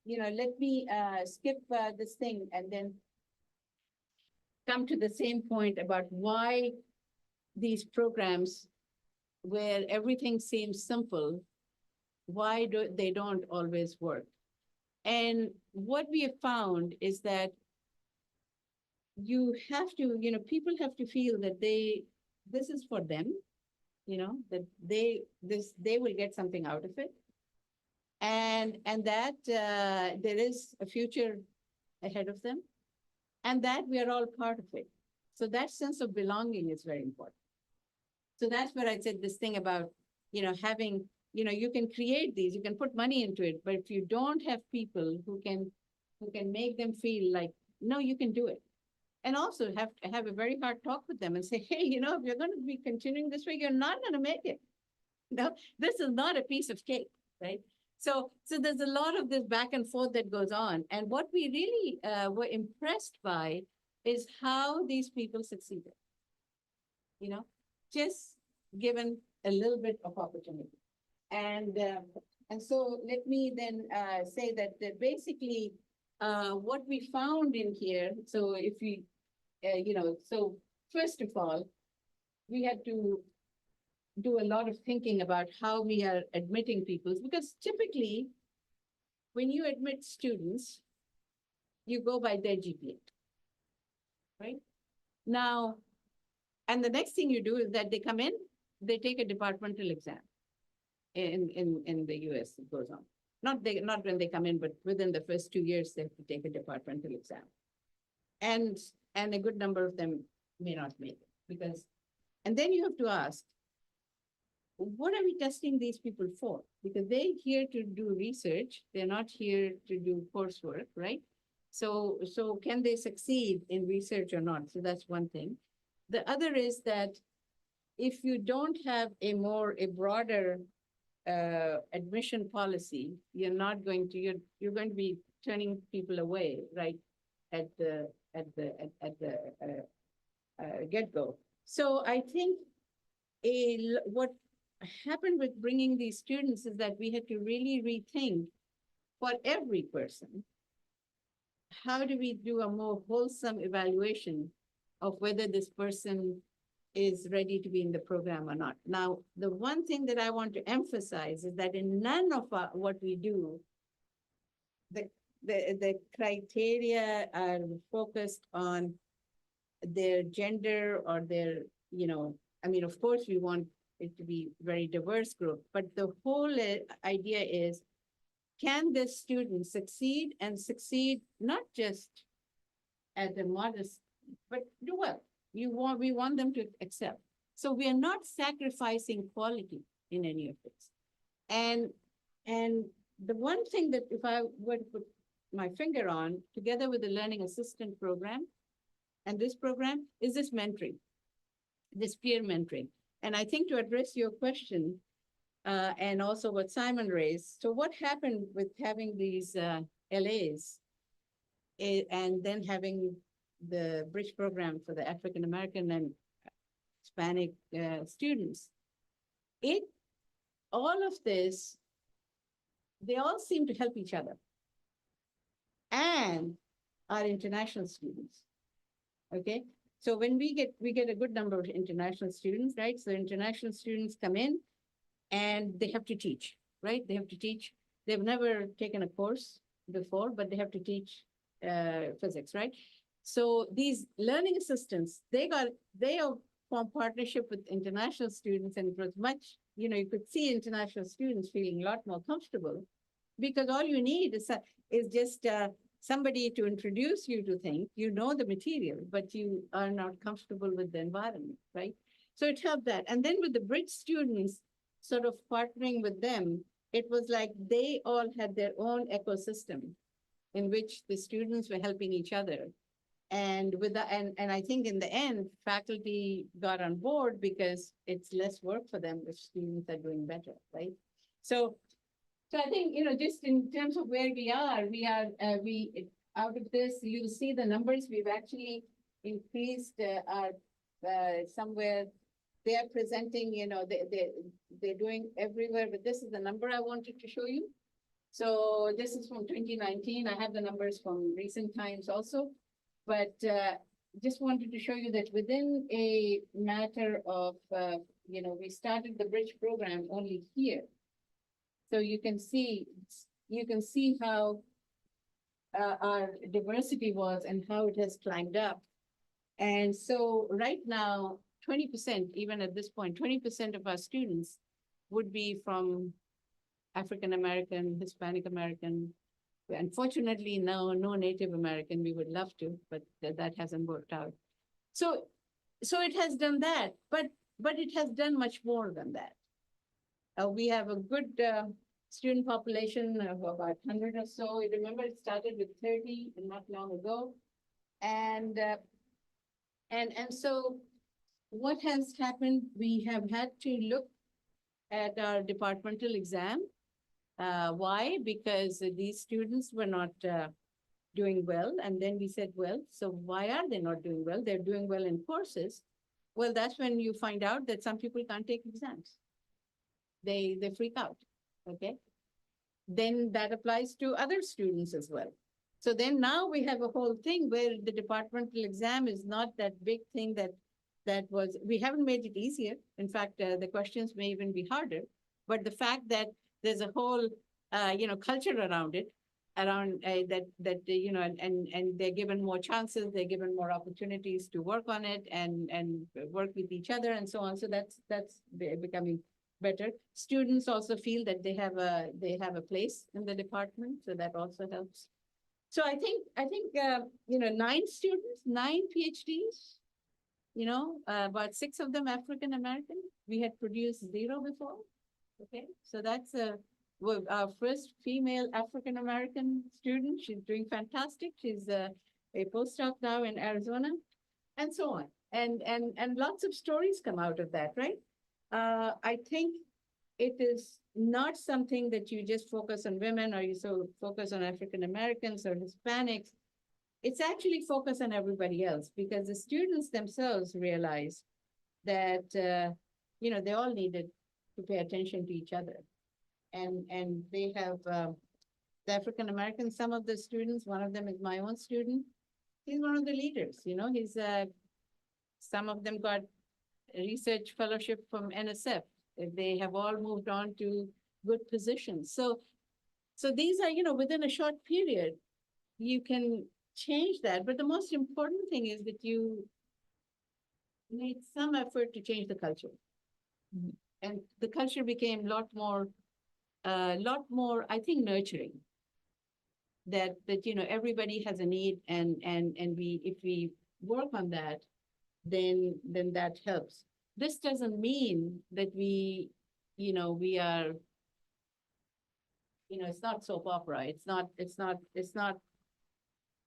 you know, let me skip this thing and then come to the same point about why these programs where everything seems simple, why they don't always work. And what we have found is that you have to, you know, people have to feel that this is for them, you know, that they will get something out of it. And that there is a future ahead of them, and that we are all part of it. So that sense of belonging is very important. So that's where I said this thing about, you know, having, you know, you can create these, you can put money into it, but if you don't have people who can make them feel like, no, you can do it. And also have a very hard talk with them and say, hey, you know, if you're going to be continuing this way, you're not going to make it. No, this is not a piece of cake, right? So there's a lot of this back and forth that goes on. And what we really were impressed by is how these people succeeded, you know, just given a little bit of opportunity. And so let me then say that basically what we found in here, so if we, you know, so first of all, we had to do a lot of thinking about how we are admitting people, because typically, when you admit students, you go by their GPA, right? Now, and the next thing you do is that they come in, they take a departmental exam. In the US, it goes on. Not when they come in, but within the first 2 years, they have to take a departmental exam. And a good number of them may not make it because, and then you have to ask, what are we testing these people for? Because they're here to do research, they're not here to do coursework, right? So can they succeed in research or not? So that's one thing. The other is that if you don't have a broader admission policy, you're not going to, you're going to be turning people away, right? At the get-go. So I think what happened with bringing these students is that we had to really rethink for every person, how do we do a more wholesome evaluation of whether this person is ready to be in the program or not. Now, the one thing that I want to emphasize is that in none of what we do, the criteria are focused on their gender or their, I mean, of course, we want it to be very diverse group, but the whole idea is, can this student succeed and succeed not just at a modest, but do well? We want them to excel. So we are not sacrificing quality in any of this. And the one thing that if I were to put my finger on, together with the learning assistant program and this program, is this mentoring, this peer mentoring. And I think to address your question, and also what Simon raised, so what happened with having these LAs and then having the bridge program for the African American and Hispanic students, all of this, they all seem to help each other and our international students. Okay, so when we get a good number of international students, right? So international students come in and they have to teach, right? They have to teach. They've never taken a course before, but they have to teach physics, right? So these learning assistants, they are form partnership with international students, and it was much, you could see international students feeling a lot more comfortable because all you need is just somebody to introduce you to things. You know the material, but you are not comfortable with the environment, right? So it helped that. And then with the bridge students, sort of partnering with them, it was like they all had their own ecosystem in which the students were helping each other. And and I think in the end, faculty got on board because it's less work for them if students are doing better, right? So I think, just in terms of where we are, out of this, you'll see the numbers, we've actually increased our somewhere. They're presenting, they're doing everywhere, but this is the number I wanted to show you. So this is from 2019. I have the numbers from recent times also, but just wanted to show you that within a matter of, we started the bridge program only here. So you can see how our diversity was and how it has climbed up. And so right now, 20%, even at this point, 20% of our students would be from African American, Hispanic American. Unfortunately, no Native American. We would love to, but that hasn't worked out. So it has done that, but it has done much more than that. We have a good student population of about 100 or so. You remember, it started with 30 not long ago, and so what has happened? We have had to look at our departmental exam. Why? Because these students were not doing well. And then we said, well, so why are they not doing well? They're doing well in courses. Well, that's when you find out that some people can't take exams. They freak out, okay? Then that applies to other students as well. So then now we have a whole thing where the departmental exam is not that big thing that we haven't made it easier. In fact, the questions may even be harder. But the fact that there's a whole, culture around it, around and they're given more chances, they're given more opportunities to work on it and work with each other and so on. So that's becoming better. Students also feel that they have a place in the department, so that also helps. So I think 9 students, 9 PhDs. About 6 of them African American. We had produced 0 before. Okay, so that's our first female African American student. She's doing fantastic. She's a postdoc now in Arizona, and so on. And lots of stories come out of that, right? I think it is not something that you just focus on women or you so focus on African Americans or Hispanics. It's actually focused on everybody else because the students themselves realize that, they all needed to pay attention to each other. And they have the African Americans, some of the students, one of them is my own student. He's one of the leaders, he's, some of them got a research fellowship from NSF. They have all moved on to good positions. So these are, within a short period, you can change that. But the most important thing is that you made some effort to change the culture. And the culture became a lot more, I think, nurturing. That everybody has a need, and if we work on that, then that helps. This doesn't mean that we are, it's not soap opera. It's not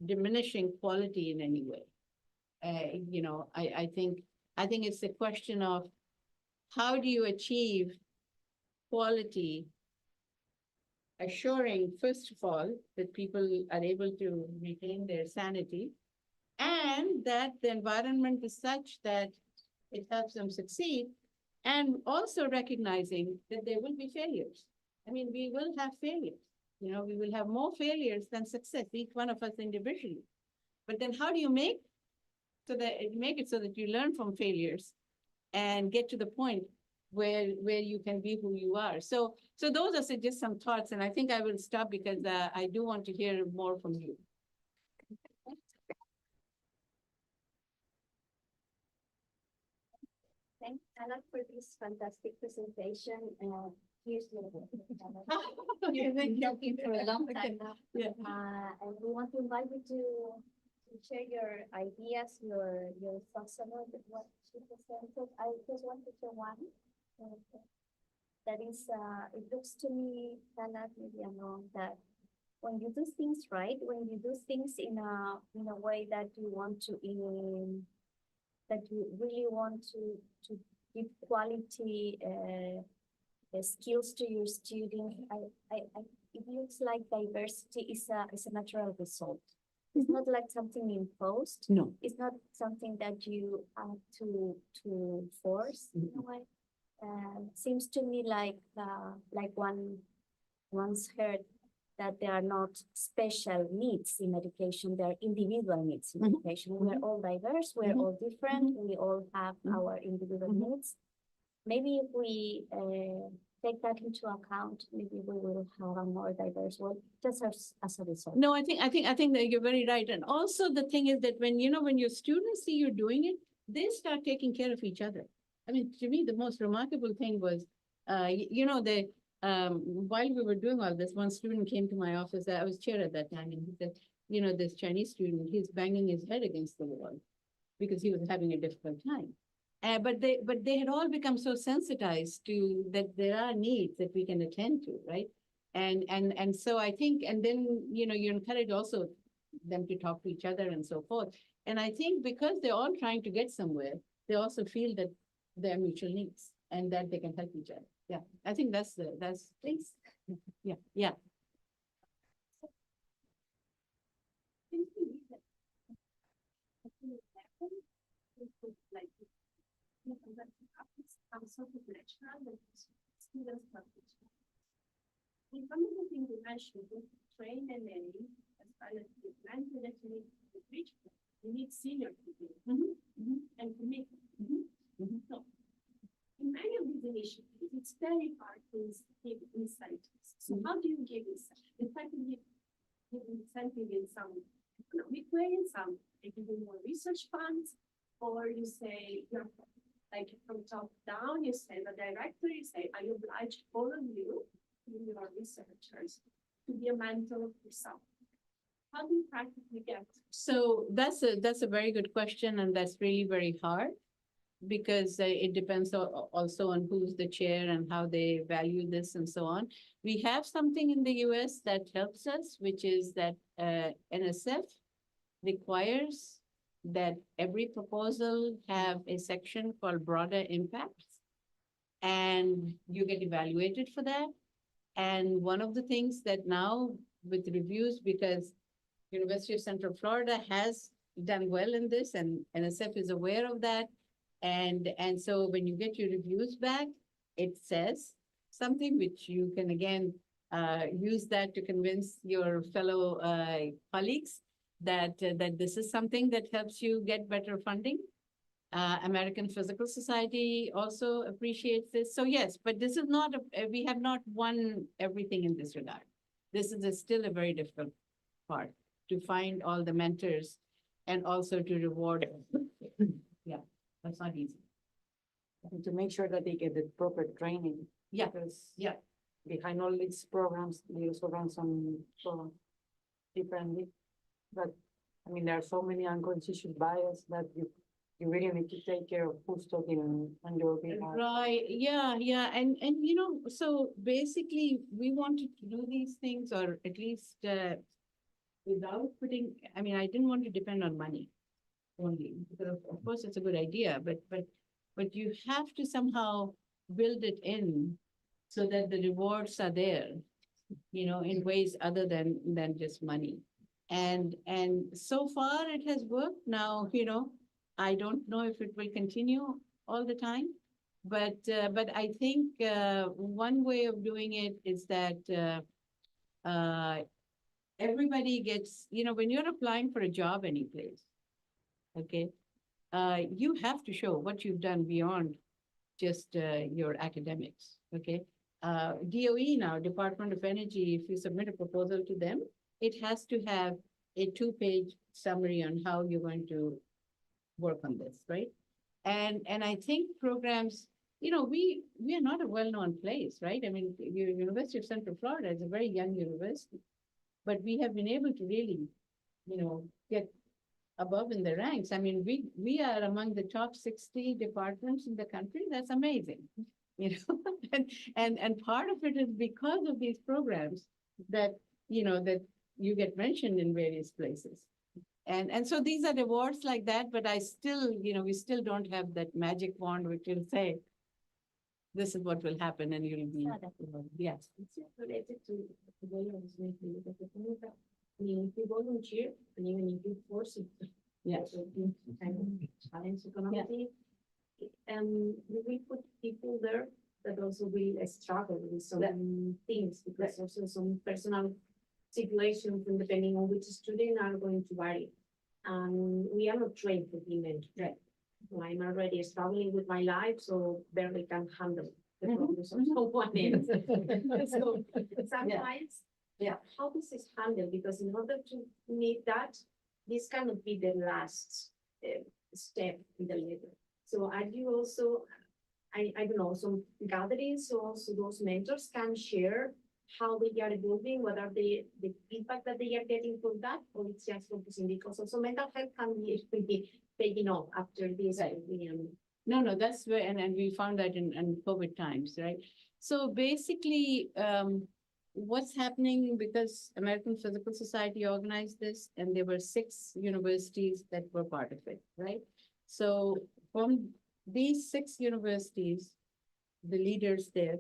diminishing quality in any way. I think it's a question of how do you achieve quality, assuring, first of all, that people are able to retain their sanity, and that the environment is such that it helps them succeed, and also recognizing that there will be failures. I mean, we will have failures. We will have more failures than success, each one of us individually. But then how do you make it so that you learn from failures and get to the point where you can be who you are? So those are just some thoughts, and I think I will stop because I do want to hear more from you. Thanks, Talat, for this fantastic presentation. Here's your book. Yeah, You've been talking for a long time now. Yeah. And we want to invite you to share your ideas, your thoughts about what she presented. I just want to share one. That is, it looks to me, Talat, maybe I'm wrong, that when you do things right, when you do things in a way that you want to that you really want to give quality skills to your students, it looks like diversity is a natural result. It's not like something imposed. No. It's not something that you have to force in a way. Seems to me like one once heard that there are not special needs in education, there are individual needs in education. We're all diverse, we're all different, we all have our individual needs. Maybe if we take that into account, maybe we will have a more diverse world just as a result. No, I think that you're very right. And also the thing is that when your students see you doing it, they start taking care of each other. I mean, to me, the most remarkable thing was, while we were doing all this, one student came to my office. I was chair at that time, and he said, this Chinese student, he's banging his head against the wall because he was having a difficult time. But they had all become so sensitized to that there are needs that we can attend to, right? And so I think, and then you encourage also them to talk to each other and so forth. And I think because they're all trying to get somewhere, they also feel that there are mutual needs and that they can help each other. Yeah, I think that's Please. Yeah. One of the things you mentioned, to train a nanny, as far as the grandparents need to reach, you need senior people and commitment. initiatives, it's very hard to give incentives. So how do you give incentives? In fact, you give incentive in some economic way, in some, you can do more research funds, or you say, you're like from top down, you say the director, you say, I oblige all of you, your researchers, to be a mentor for some. How do you practically get? So that's a very good question, and that's really very hard because it depends also on who's the chair and how they value this and so on. We have something in the US that helps us, which is that NSF requires that every proposal have a section called broader impacts, and you get evaluated for that. And one of the things that now with reviews, because University of Central Florida has done well in this, and NSF is aware of that. And so when you get your reviews back, it says something which you can again use that to convince your fellow colleagues that that this is something that helps you get better funding. American Physical Society also appreciates this. So yes, but this is not, we have not won everything in this regard. This is still a very difficult part to find all the mentors and also to reward. Yeah, that's not easy. And to make sure that they get the proper training. Yeah, Because yeah. behind all these programs, they also run some differently. But I mean, there are so many unconscious bias that you really need to take care of who's talking on your behalf. Right, yeah, yeah, and you know, so basically, we wanted to do these things, or at least without putting, I mean, I didn't want to depend on money only, because of course it's a good idea, but you have to somehow build it in so that the rewards are there, you know, in ways other than just money. And so far it has worked. Now, you know, I don't know if it will continue all the time, but I think one way of doing it is that everybody gets, you know, when you're applying for a job anyplace, okay, you have to show what you've done beyond just your academics, okay? DOE now, Department of Energy, if you submit a proposal to them, it has to have a 2-page summary on how you're going to work on this, right? And I think programs, you know, we are not a well-known place, right? I mean, University of Central Florida is a very young university, but we have been able to really, you know, get above in the ranks. I mean, we are among the top 60 departments in the country. That's amazing, you know. and part of it is because of these programs that, you know, that you get mentioned in various places. And so these are awards like that, but I still, you know, we still don't have that magic wand which will say, this is what will happen, and you'll be, yes. It's related to the way I was making it, but the thing is that, I mean, if you volunteer, and even if you force it, Yes. so you kind of challenge economically, we put people there that also will struggle with some things, because also some personal situations, and depending on which student are going to vary. We are not trained to be mentored. Right. I'm already struggling with my life, so barely can handle the Mhm, problems of mhm. someone else. So sometimes, Yeah. how this is handled, because in order to meet that, this cannot be the last step in the ladder. So are you also, I don't know, some gatherings, so also those mentors can share how they are evolving, what are the feedback that they are getting from that, or it's just focusing, because also mental health can be taking off after this. Right. No, that's where, and we found that in COVID times, right? So basically, what's happening, because American Physical Society organized this, and there were 6 universities that were part of it, right? So from these 6 universities, the leaders there,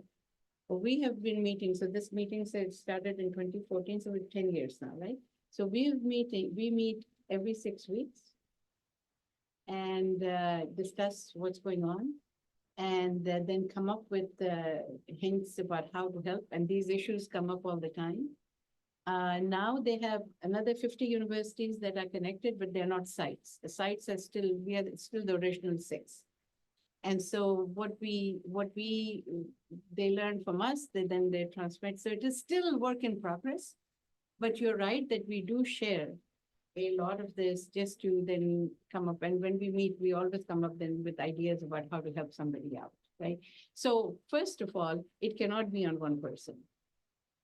we have been meeting, so this meeting started in 2014, so it's 10 years now, right? So we meet every 6 weeks and discuss what's going on, and then come up with hints about how to help, and these issues come up all the time. Now they have another 50 universities that are connected, but they're not sites. The sites are still, still the original 6. And so they learn from us, then they transmit. So it is still a work in progress. But you're right that we do share a lot of this just to then come up. And when we meet, we always come up then with ideas about how to help somebody out, right? So first of all, it cannot be on one person,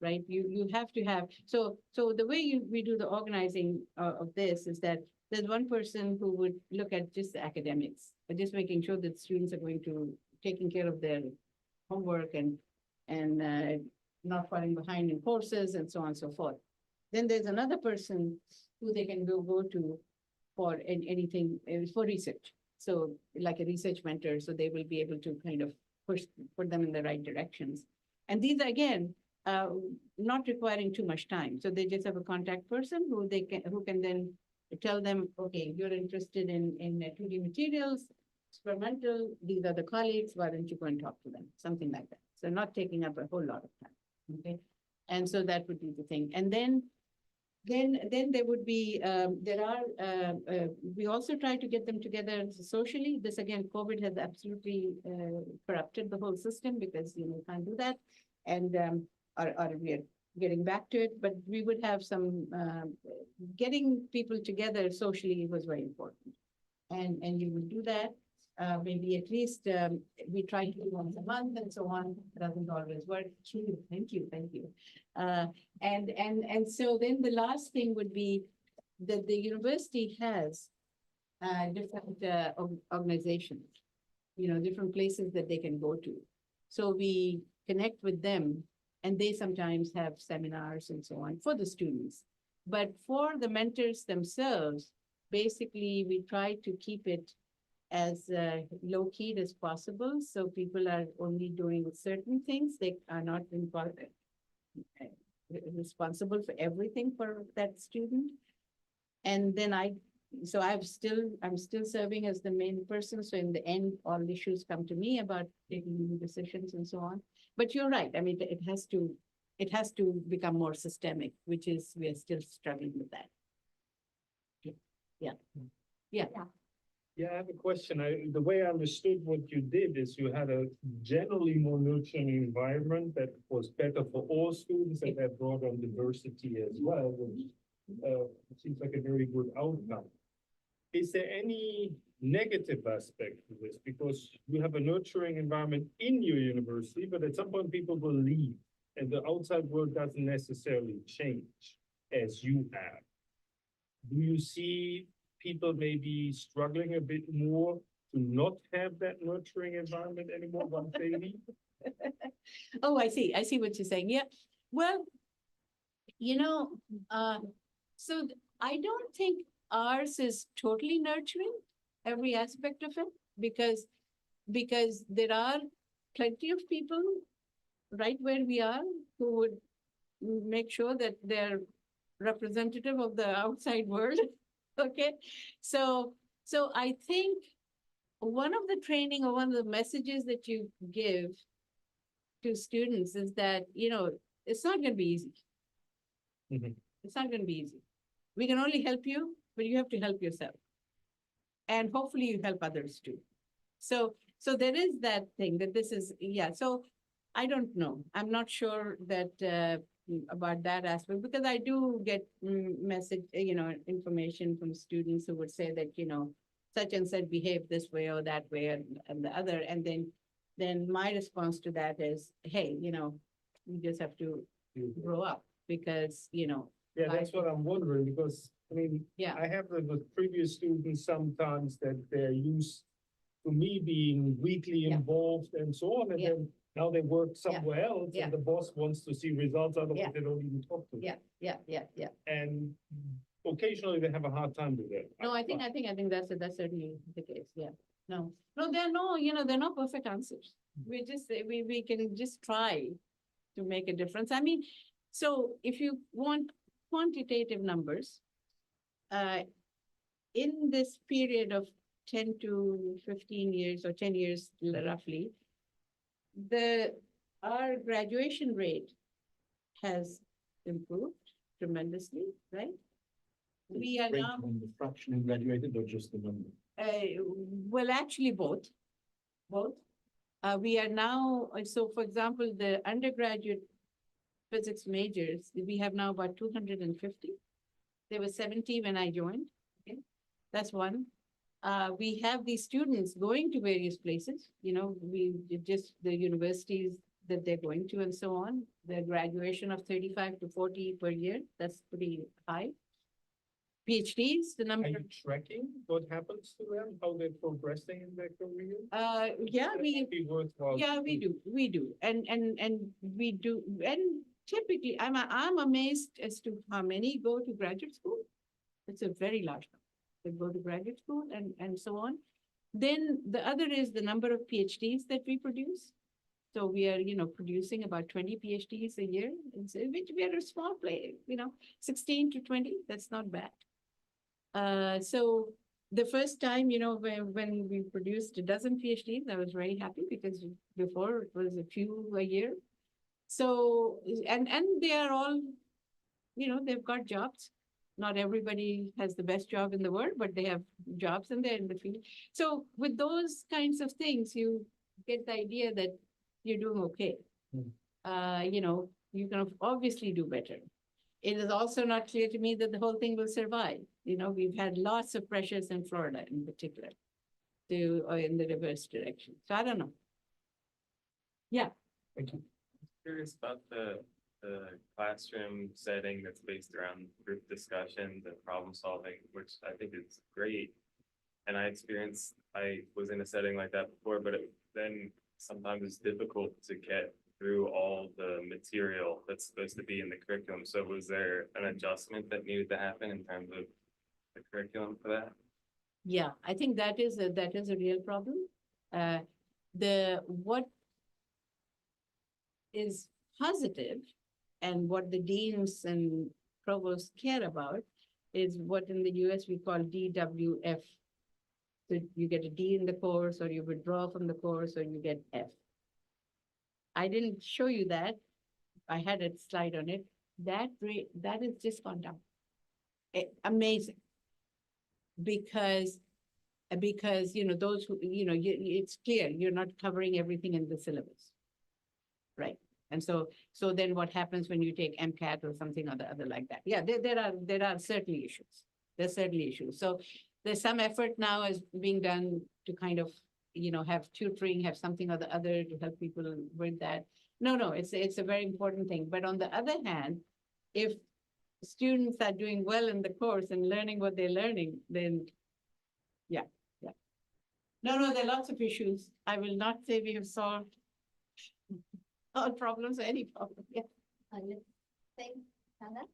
right? You have to have, so the way we do the organizing of this is that there's one person who would look at just the academics, but just making sure that students are taking care of their homework and not falling behind in courses and so on and so forth. Then there's another person who they can go to for anything for research. So like a research mentor, so they will be able to kind of put them in the right directions. And these are, again, not requiring too much time. So they just have a contact person who can then tell them, okay, you're interested in 2D materials, experimental, these are the colleagues, why don't you go and talk to them? Something like that. So not taking up a whole lot of time. Okay. And so that would be the thing. And then there would be, we also try to get them together socially. This again, COVID has absolutely corrupted the whole system because you can't do that. And or we are getting back to it, but we would have some, getting people together socially was very important. And you would do that. Maybe at least we try to do once a month and so on. It doesn't always work. Thank you. And so then the last thing would be that the university has different organizations, different places that they can go to. So we connect with them, and they sometimes have seminars and so on for the students. But for the mentors themselves, basically we try to keep it as low-key as possible. So people are only doing certain things. They are not responsible for everything for that student. And then I'm still serving as the main person. So in the end, all issues come to me about taking decisions and so on. But you're right. I mean, it has to become more systemic, which is, we are still struggling with that. Yeah. Yeah, I have a question. The way I understood what you did is you had a generally more nurturing environment that was better for all students and that brought on diversity as well, which seems like a very good outcome. Is there any negative aspect to this? Because you have a nurturing environment in your university, but at some point people will leave and the outside world doesn't necessarily change as you have. Do you see people maybe struggling a bit more to not have that nurturing environment anymore once they leave? Oh, I see what you're saying. Yeah. Well, so I don't think ours is totally nurturing, every aspect of it, because there are plenty of people right where we are who would make sure that they're representative of the outside world. Okay, so I think one of the training or one of the messages that you give to students is that, it's not going to be easy. Mhm. It's not going to be easy. We can only help you, but you have to help yourself. And hopefully you help others too. So there is that thing that this is, so I don't know. I'm not sure that about that aspect, because I do get message, information from students who would say that, such and such behave this way or that way and the other. And then my response to that is, hey, you just have to grow up because, Yeah, that's what I'm wondering, because I mean, Yeah. I have with previous students sometimes that they're used to me being weekly Yeah. involved and so on, and Yeah. then now they work somewhere else, Yeah. and the boss wants to see results, Yeah. otherwise they don't even talk to them. Yeah. And occasionally they have a hard time with that. No, I think that's certainly the case. Yeah. No, there are no perfect answers. We can just try to make a difference. I mean, so if you want quantitative numbers, in this period of 10 to 15 years or 10 years roughly, our graduation rate has improved tremendously, right? We are Rate now, on the fraction who graduated or just the number? well, actually both. both. We are now, so for example, the undergraduate physics majors, we have now about 250. There were 70 when I joined. Okay, that's one. We have these students going to various places, we just the universities that they're going to and so on. The graduation of 35 to 40 per year, that's pretty high. PhDs, the number. Are you tracking what happens to them, how they're progressing in their career? Yeah, That we, might be worthwhile yeah, to we do. do, and we do, and typically, I'm amazed as to how many go to graduate school. It's a very large number. They go to graduate school and so on. Then the other is the number of PhDs that we produce. So we are, producing about 20 PhDs a year, which we are a small play, 16 to 20, that's not bad. So the first time, when we produced a dozen PhDs, I was very happy because before it was a few a year. So, and they are all, they've got jobs. Not everybody has the best job in the world, but they have jobs and they're in the field. So with those kinds of things, you get the idea that you're doing okay. You can obviously do better. It is also not clear to me that the whole thing will survive. We've had lots of pressures in Florida in particular in the reverse direction. So I don't know. Yeah. Thank you. Curious about the classroom setting that's based around group discussions and problem solving, which I think is great. And I was in a setting like that before, but then sometimes it's difficult to get through all the material that's supposed to be in the curriculum. So was there an adjustment that needed to happen in terms of the curriculum for that? Yeah, I think that is a real problem. What is positive and what the deans and provosts care about is what in the US we call DWF. So you get a D in the course, or you withdraw from the course, or you get F. I didn't show you that. I had a slide on it. That has just gone down. Amazing. Because those who, it's clear you're not covering everything in the syllabus. Right. And so then what happens when you take MCAT or something or the other like that? Yeah, there are certainly issues. There's certainly issues. So there's some effort now is being done to kind of, have tutoring, have something or the other to help people with that. No, it's a very important thing. But on the other hand, if students are doing well in the course and learning what they're learning, then yeah. No, there are lots of issues. I will not say we have solved all problems or any problem. Yeah. Thank, Talat.